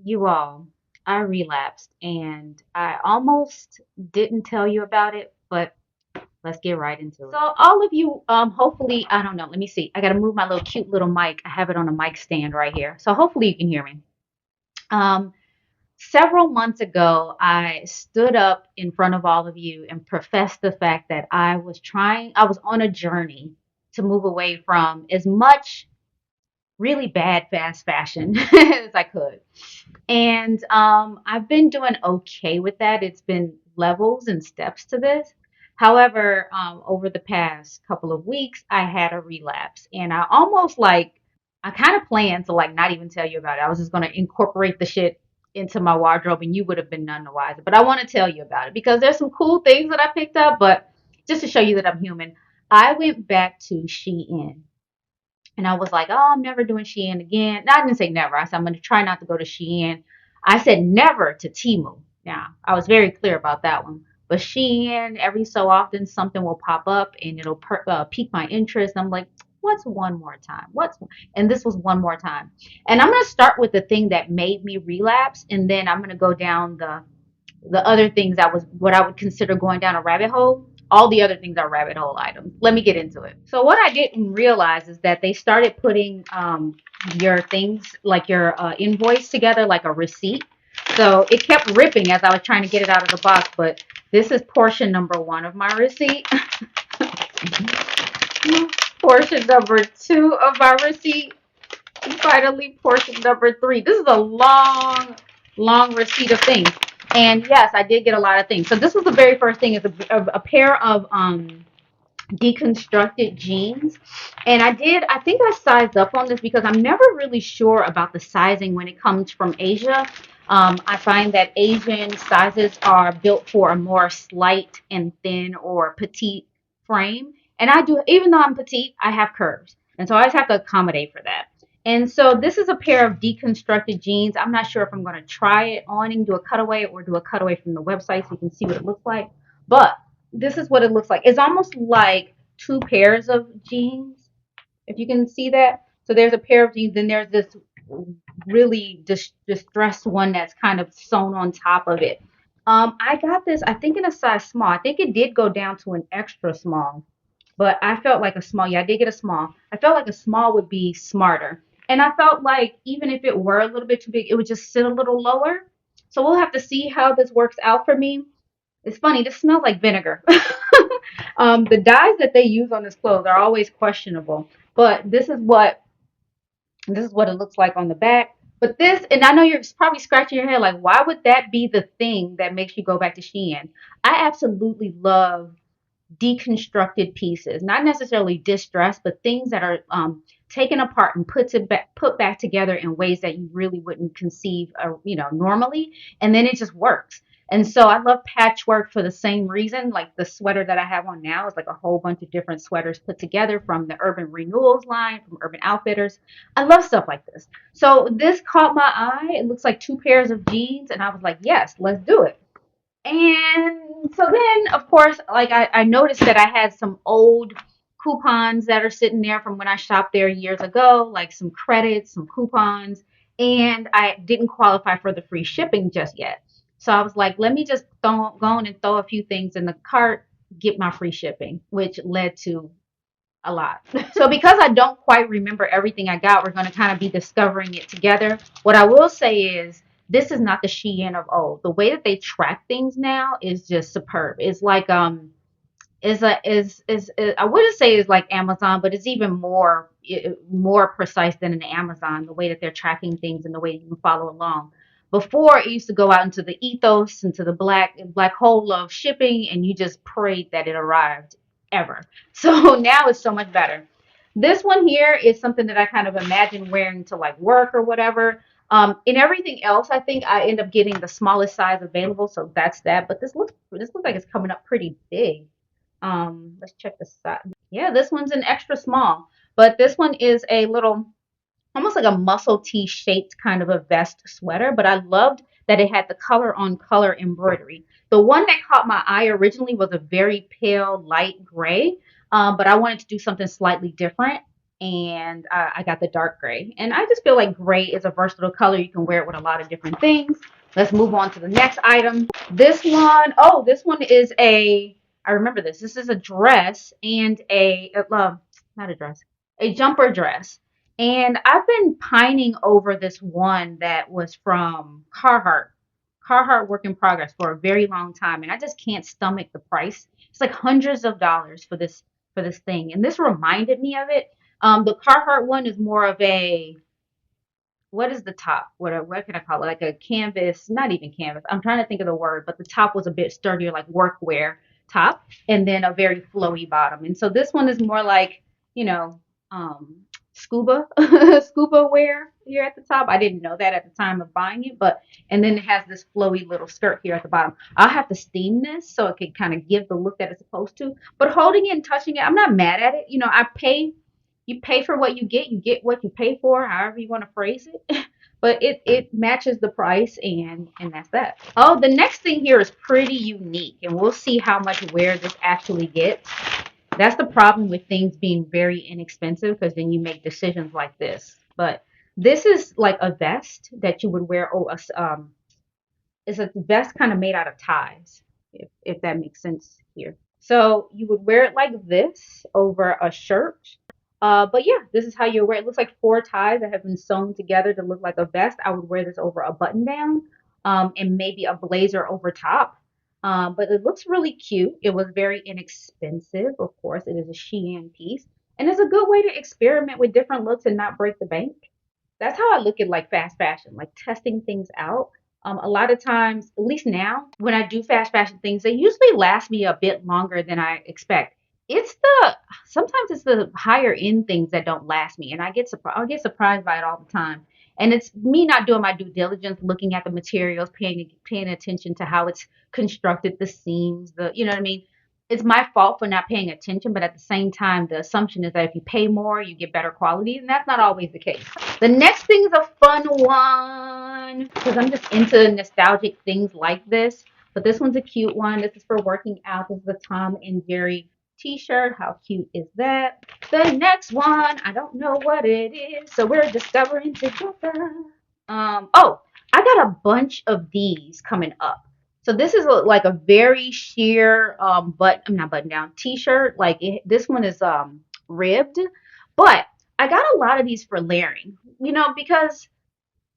You all, I relapsed and I almost didn't tell you about it, but let's get right into it. So all of you, hopefully, I don't know, let me see. I gotta move my little cute little mic. I have it on a mic stand right here. So hopefully you can hear me. Um, Several months ago, I stood up in front of all of you and professed the fact that I was on a journey to move away from as much really bad fast fashion as I could. And I've been doing okay with that. It's been levels and steps to this. However, over the past couple of weeks, I had a relapse, and I kind of planned to like not even tell you about it. I was just gonna incorporate the shit into my wardrobe, and you would have been none the wiser. But I want to tell you about it because there's some cool things that I picked up. But just to show you that I'm human, I went back to Shein. And I was like, oh, I'm never doing Shein again. No, I didn't say never. I said, I'm going to try not to go to Shein. I said never to Temu. Now, I was very clear about that one. But Shein, every so often, something will pop up and it'll pique my interest. I'm like, what's one more time? And this was one more time. And I'm going to start with the thing that made me relapse. And then I'm going to go down the other things that was what I would consider going down a rabbit hole. All the other things are rabbit hole items. Let me get into it. So what I didn't realize is that they started putting your things like your invoice together like a receipt. So it kept ripping as I was trying to get it out of the box. But this is portion number 1 of my receipt. Portion number 2 of my receipt. And finally, portion number 3. This is a long receipt of things. And yes, I did get a lot of things. So this was the very first thing is a pair of deconstructed jeans. And I think I sized up on this because I'm never really sure about the sizing when it comes from Asia. I find that Asian sizes are built for a more slight and thin or petite frame. And I do, even though I'm petite, I have curves. And so I just have to accommodate for that. And so this is a pair of deconstructed jeans. I'm not sure if I'm going to try it on and do a cutaway or do a cutaway from the website so you can see what it looks like. But this is what it looks like. It's almost like 2 pairs of jeans, if you can see that. So there's a pair of jeans, then there's this really distressed one that's kind of sewn on top of it. I got this, I think in a size small. I think it did go down to an extra small, but I felt like a small. Yeah, I did get a small. I felt like a small would be smarter. And I felt like even if it were a little bit too big, it would just sit a little lower. So we'll have to see how this works out for me. It's funny, this smells like vinegar. The dyes that they use on this clothes are always questionable, but this is what it looks like on the back. But this, and I know you're probably scratching your head like, why would that be the thing that makes you go back to Shein? I absolutely love deconstructed pieces, not necessarily distressed, but things that are taken apart and put back together in ways that you really wouldn't conceive, normally, and then it just works. And so I love patchwork for the same reason. Like the sweater that I have on now is like a whole bunch of different sweaters put together from the Urban Renewals line, from Urban Outfitters. I love stuff like this. So this caught my eye. It looks like 2 pairs of jeans, and I was like, yes, let's do it. And so then, of course, like I noticed that I had some old coupons that are sitting there from when I shopped there years ago, like some credits, some coupons, and I didn't qualify for the free shipping just yet. So I was like, let me just go on and throw a few things in the cart, get my free shipping, which led to a lot. So because I don't quite remember everything I got, we're going to kind of be discovering it together. What I will say is this is not the Shein of old. The way that they track things now is just superb. It's like is I wouldn't say it's like Amazon, but it's even more precise than an Amazon. The way that they're tracking things and the way you can follow along. Before it used to go out into the ethos, into the black hole of shipping, and you just prayed that it arrived ever. So now it's so much better. This one here is something that I kind of imagine wearing to like work or whatever. In everything else, I think I end up getting the smallest size available, so that's that. But this looks like it's coming up pretty big. Let's check the size. Yeah, this one's an extra small, but this one is a little, almost like a muscle tee shaped kind of a vest sweater. But I loved that it had the color on color embroidery. The one that caught my eye originally was a very pale light gray, but I wanted to do something slightly different. and I got the dark gray. And I just feel like gray is a versatile color. You can wear it with a lot of different things. Let's move on to the next item. This one, oh, this one is a, I remember this. This is a dress and not a dress, a jumper dress. And I've been pining over this one that was from Carhartt. Carhartt work in progress for a very long time, and I just can't stomach the price. It's like hundreds of dollars for this thing, and this reminded me of it. The Carhartt one is more of a, what is the top? What can I call it? Like a canvas, not even canvas. I'm trying to think of the word, but the top was a bit sturdier, like workwear top, and then a very flowy bottom. And so this one is more like, you know, scuba scuba wear here at the top. I didn't know that at the time of buying it, but and then it has this flowy little skirt here at the bottom. I'll have to steam this so it can kind of give the look that it's supposed to. But holding it and touching it, I'm not mad at it. You know, you pay for what you get what you pay for, however you want to phrase it. But it matches the price, and that's that. Oh, the next thing here is pretty unique, and we'll see how much wear this actually gets. That's the problem with things being very inexpensive, because then you make decisions like this. But this is like a vest that you would wear. Oh, it's a vest kind of made out of ties, if that makes sense here. So you would wear it like this over a shirt. But yeah, this is how you wear it. It looks like four ties that have been sewn together to look like a vest. I would wear this over a button down, and maybe a blazer over top. But it looks really cute. It was very inexpensive. Of course, it is a Shein piece. And it's a good way to experiment with different looks and not break the bank. That's how I look at like fast fashion, like testing things out. A lot of times, at least now, when I do fast fashion things, they usually last me a bit longer than I expect. It's the Sometimes it's the higher end things that don't last me, and I get surprised by it all the time. And it's me not doing my due diligence, looking at the materials, paying attention to how it's constructed, the seams, the you know what I mean. It's my fault for not paying attention, but at the same time, the assumption is that if you pay more, you get better quality, and that's not always the case. The next thing is a fun one because I'm just into nostalgic things like this. But this one's a cute one. This is for working out. This is a Tom and Jerry t-shirt. How cute is that? The next one, I don't know what it is, so we're discovering together. Oh, I got a bunch of these coming up. So this is like a very sheer I'm not button down t-shirt. Like this one is ribbed, but I got a lot of these for layering. You know, because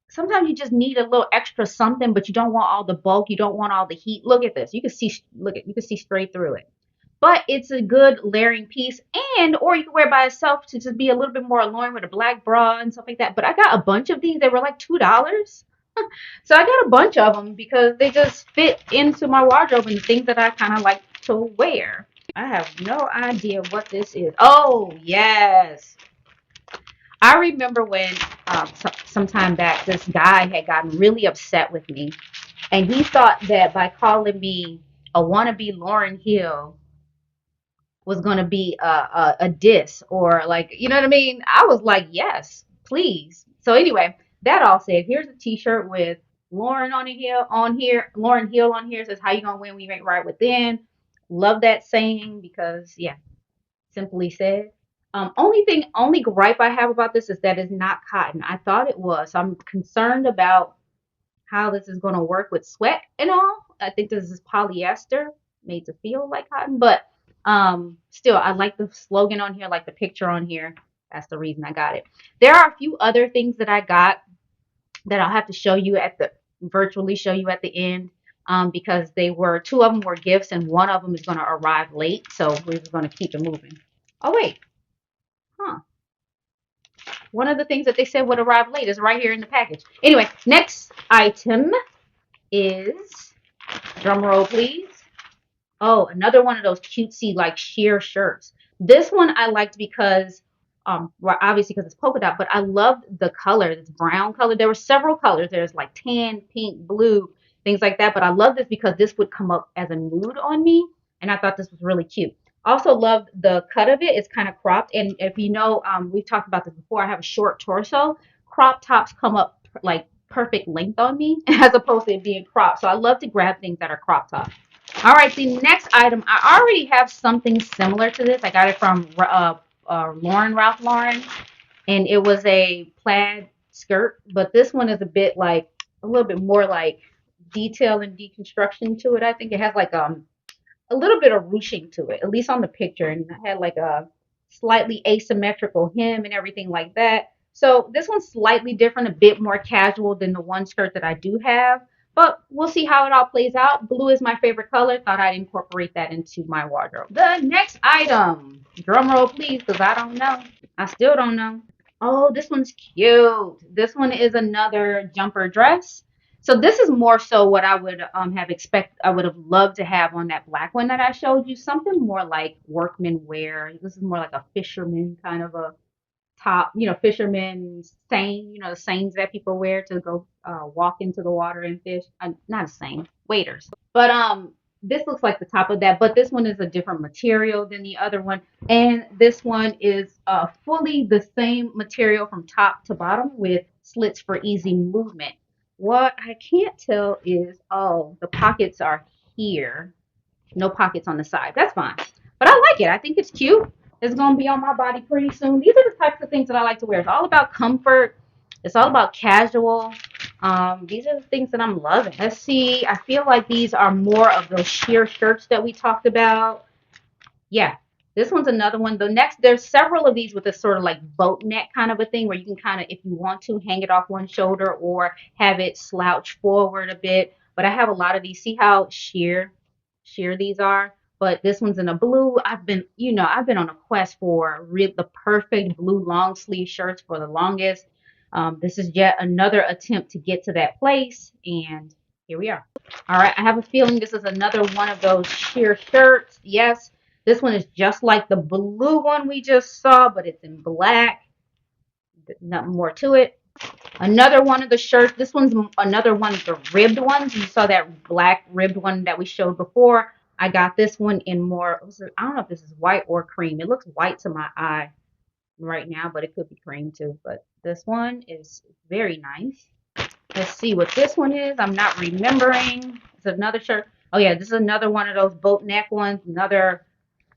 sometimes you just need a little extra something, but you don't want all the bulk, you don't want all the heat. Look at this. You can see straight through it. But it's a good layering piece, and or you can wear it by itself to just be a little bit more alluring with a black bra and stuff like that. But I got a bunch of these. They were like $2. So I got a bunch of them because they just fit into my wardrobe and the things that I kind of like to wear. I have no idea what this is. Oh, yes. I remember when some time back, this guy had gotten really upset with me. And he thought that by calling me a wannabe Lauryn Hill was going to be a diss, or like, you know what I mean? I was like, yes, please. So anyway, that all said, here's a t-shirt with Lauryn Hill on here says, how you gonna win when you ain't right within. Love that saying because yeah, simply said. Only gripe I have about this is that it's not cotton. I thought it was. So I'm concerned about how this is going to work with sweat and all. I think this is polyester made to feel like cotton, but still, I like the slogan on here, like the picture on here. That's the reason I got it. There are a few other things that I got that I'll have to show you virtually show you at the end, because two of them were gifts and one of them is going to arrive late. So we're just going to keep it moving. Oh, wait. Huh. One of the things that they said would arrive late is right here in the package. Anyway, next item is, drum roll please. Oh, another one of those cutesy like sheer shirts. This one I liked because, well, obviously because it's polka dot, but I loved the color, this brown color. There were several colors. There's like tan, pink, blue, things like that. But I love this because this would come up as a nude on me, and I thought this was really cute. Also loved the cut of it. It's kind of cropped, and if you know, we've talked about this before. I have a short torso. Crop tops come up like perfect length on me, as opposed to it being cropped. So I love to grab things that are crop tops. All right, the next item, I already have something similar to this. I got it from Ralph Lauren, and it was a plaid skirt, but this one is a bit like a little bit more like detail and deconstruction to it. I think it has like a little bit of ruching to it, at least on the picture, and it had like a slightly asymmetrical hem and everything like that. So this one's slightly different, a bit more casual than the one skirt that I do have, but we'll see how it all plays out. Blue is my favorite color. Thought I'd incorporate that into my wardrobe. The next item, drum roll please, because I don't know. I still don't know. Oh, this one's cute. This one is another jumper dress. So this is more so what I would I would have loved to have on that black one that I showed you. Something more like workman wear. This is more like a fisherman kind of a top, fisherman seine, the seines that people wear to go walk into the water and fish. Not a seine, waders. But this looks like the top of that, but this one is a different material than the other one, and this one is fully the same material from top to bottom with slits for easy movement. What I can't tell is, oh, the pockets are here, no pockets on the side. That's fine, but I like it. I think it's cute. It's gonna be on my body pretty soon. These are the types of things that I like to wear. It's all about comfort. It's all about casual. These are the things that I'm loving. Let's see. I feel like these are more of those sheer shirts that we talked about. Yeah, this one's another one. There's several of these with a sort of like boat neck kind of a thing where you can kind of, if you want to, hang it off one shoulder or have it slouch forward a bit. But I have a lot of these. See how sheer these are? But this one's in a blue. I've been on a quest for the perfect blue long sleeve shirts for the longest. This is yet another attempt to get to that place, and here we are. All right, I have a feeling this is another one of those sheer shirts. Yes, this one is just like the blue one we just saw, but it's in black. Nothing more to it. Another one of the shirts. This one's another one of the ribbed ones. You saw that black ribbed one that we showed before. I got this one in more, I don't know if this is white or cream. It looks white to my eye right now, but it could be cream too. But this one is very nice. Let's see what this one is. I'm not remembering. It's another shirt. Oh yeah, this is another one of those boat neck ones. Another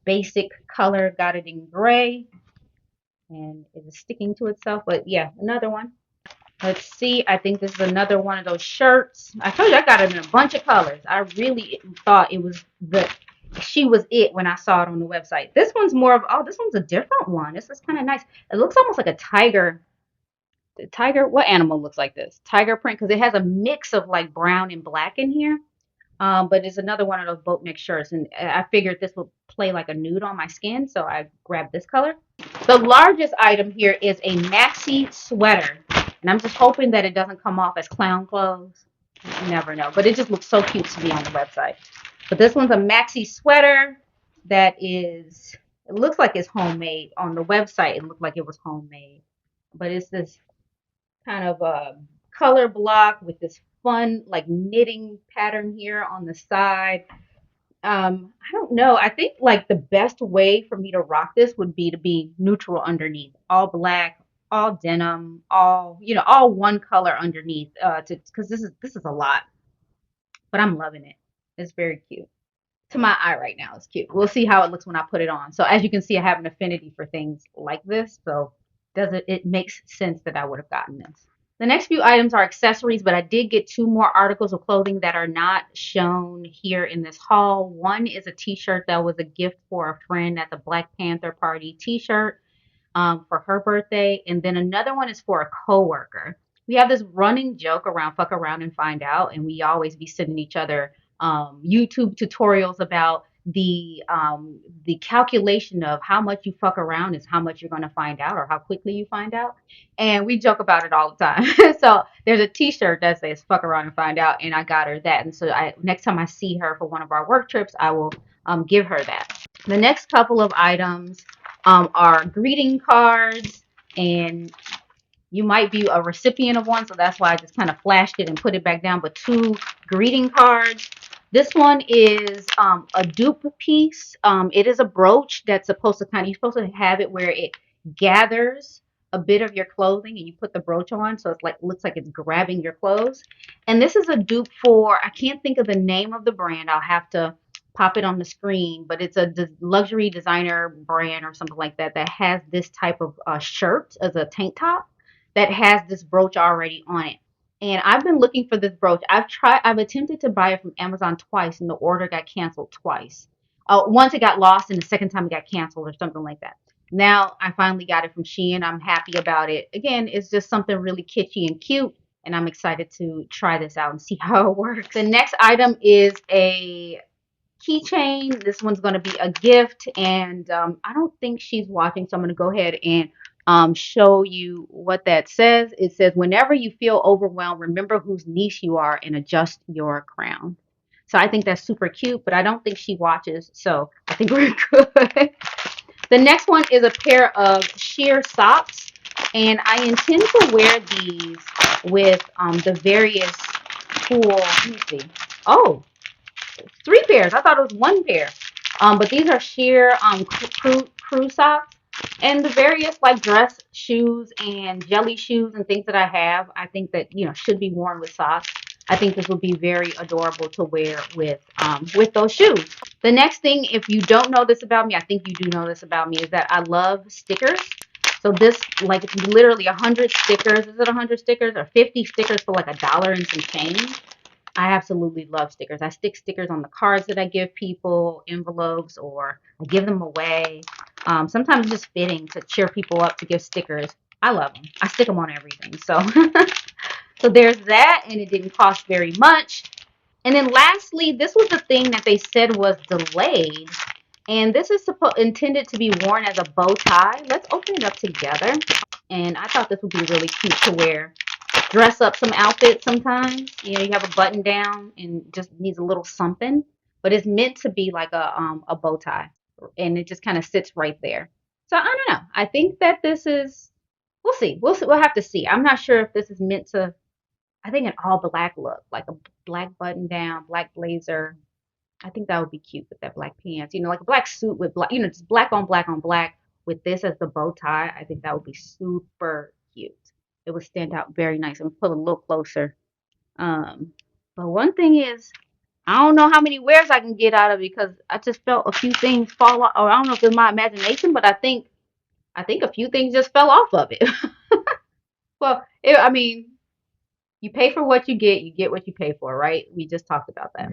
basic color. Got it in gray. And it is sticking to itself. But yeah, another one. Let's see. I think this is another one of those shirts. I told you I got it in a bunch of colors. I really thought it was she was it when I saw it on the website. This one's more of, oh, this one's a different one. This is kind of nice. It looks almost like a tiger. Tiger, what animal looks like this? Tiger print, because it has a mix of like brown and black in here. But it's another one of those boat neck shirts, and I figured this would play like a nude on my skin, so I grabbed this color. The largest item here is a maxi sweater, and I'm just hoping that it doesn't come off as clown clothes. You never know, but it just looks so cute to me on the website. But this one's a maxi sweater that is, it looks like it's homemade. On the website, it looked like it was homemade, but it's this kind of a color block with this fun like knitting pattern here on the side. I don't know. I think like the best way for me to rock this would be to be neutral underneath, all black, all denim, all one color underneath. Because this is a lot, but I'm loving it. It's very cute. To my eye right now, it's cute. We'll see how it looks when I put it on. So as you can see, I have an affinity for things like this. So it makes sense that I would have gotten this. The next few items are accessories, but I did get two more articles of clothing that are not shown here in this haul. One is a t-shirt that was a gift for a friend at the Black Panther party t-shirt for her birthday. And then another one is for a coworker. We have this running joke around fuck around and find out, and we always be sending each other YouTube tutorials about the calculation of how much you fuck around is how much you're going to find out or how quickly you find out, and we joke about it all the time. So there's a t-shirt that says fuck around and find out, and I got her that, and so next time I see her for one of our work trips, I will give her that. The next couple of items are greeting cards, and you might be a recipient of one, so that's why I just kind of flashed it and put it back down. But two greeting cards. This one is a dupe piece. It is a brooch that's supposed to you're supposed to have it where it gathers a bit of your clothing and you put the brooch on, so it's like looks like it's grabbing your clothes. And this is a dupe for, I can't think of the name of the brand. I'll have to pop it on the screen, but it's a luxury designer brand or something like that that has this type of shirt as a tank top that has this brooch already on it. And I've been looking for this brooch. I've attempted to buy it from Amazon twice, and the order got canceled twice. Once it got lost, and the second time it got canceled or something like that. Now I finally got it from Shein. I'm happy about it. Again, it's just something really kitschy and cute, and I'm excited to try this out and see how it works. The next item is a keychain. This one's going to be a gift, and I don't think she's watching, so I'm going to go ahead and show you what that says. It says, whenever you feel overwhelmed, remember whose niche you are and adjust your crown. So I think that's super cute, but I don't think she watches, so I think we're good. The next one is a pair of sheer socks, and I intend to wear these with the various cool, let me see. Oh, three pairs. I thought it was one pair. But these are sheer crew socks, and the various like dress shoes and jelly shoes and things that I have. I think that should be worn with socks. I think this would be very adorable to wear with those shoes. The next thing, if you don't know this about me, I think you do know this about me, is that I love stickers. So this, like, it's literally 100 stickers. Is it 100 stickers or 50 stickers for like $1 and some change? I absolutely love stickers. I stick stickers on the cards that I give people, envelopes, or I give them away. Sometimes it's just fitting to cheer people up to give stickers. I love them. I stick them on everything. So, so there's that, and it didn't cost very much. And then lastly, this was the thing that they said was delayed, and this is intended to be worn as a bow tie. Let's open it up together. And I thought this would be really cute to wear, dress up some outfits sometimes. You have a button down and just needs a little something, but it's meant to be like a bow tie, and it just kind of sits right there. So I don't know. I think that this is. We'll see. We'll see. We'll have to see. I'm not sure if this is meant to. I think an all black look, like a black button down, black blazer. I think that would be cute with that black pants. Like a black suit with black. Just black on black with this as the bow tie. I think that would be super cute. It would stand out very nice. I'm pull a little closer. Um, but one thing is, I don't know how many wears I can get out of it because I just felt a few things fall off. Or I don't know if it's my imagination, but I think a few things just fell off of it. Well, I mean, you pay for what you get what you pay for, right? We just talked about that.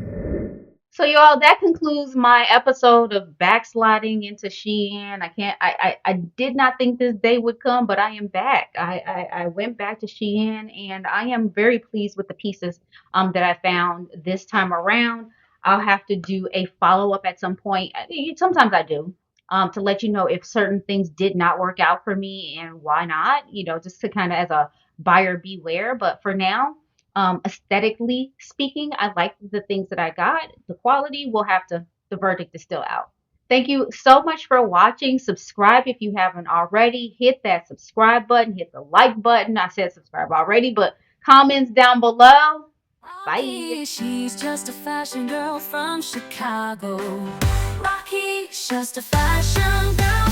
So y'all, that concludes my episode of backsliding into Shein. I did not think this day would come, but I am back. I went back to Shein, and I am very pleased with the pieces that I found this time around. I'll have to do a follow-up at some point. Sometimes I do, to let you know if certain things did not work out for me and why not, just to kind of as a buyer beware. But for now, aesthetically speaking, I like the things that I got. The quality, the verdict is still out. Thank you so much for watching. Subscribe if you haven't already. Hit that subscribe button, hit the like button. I said subscribe already, but comments down below. Bye. She's just a fashion girl from Chicago. Rocky's just a fashion girl.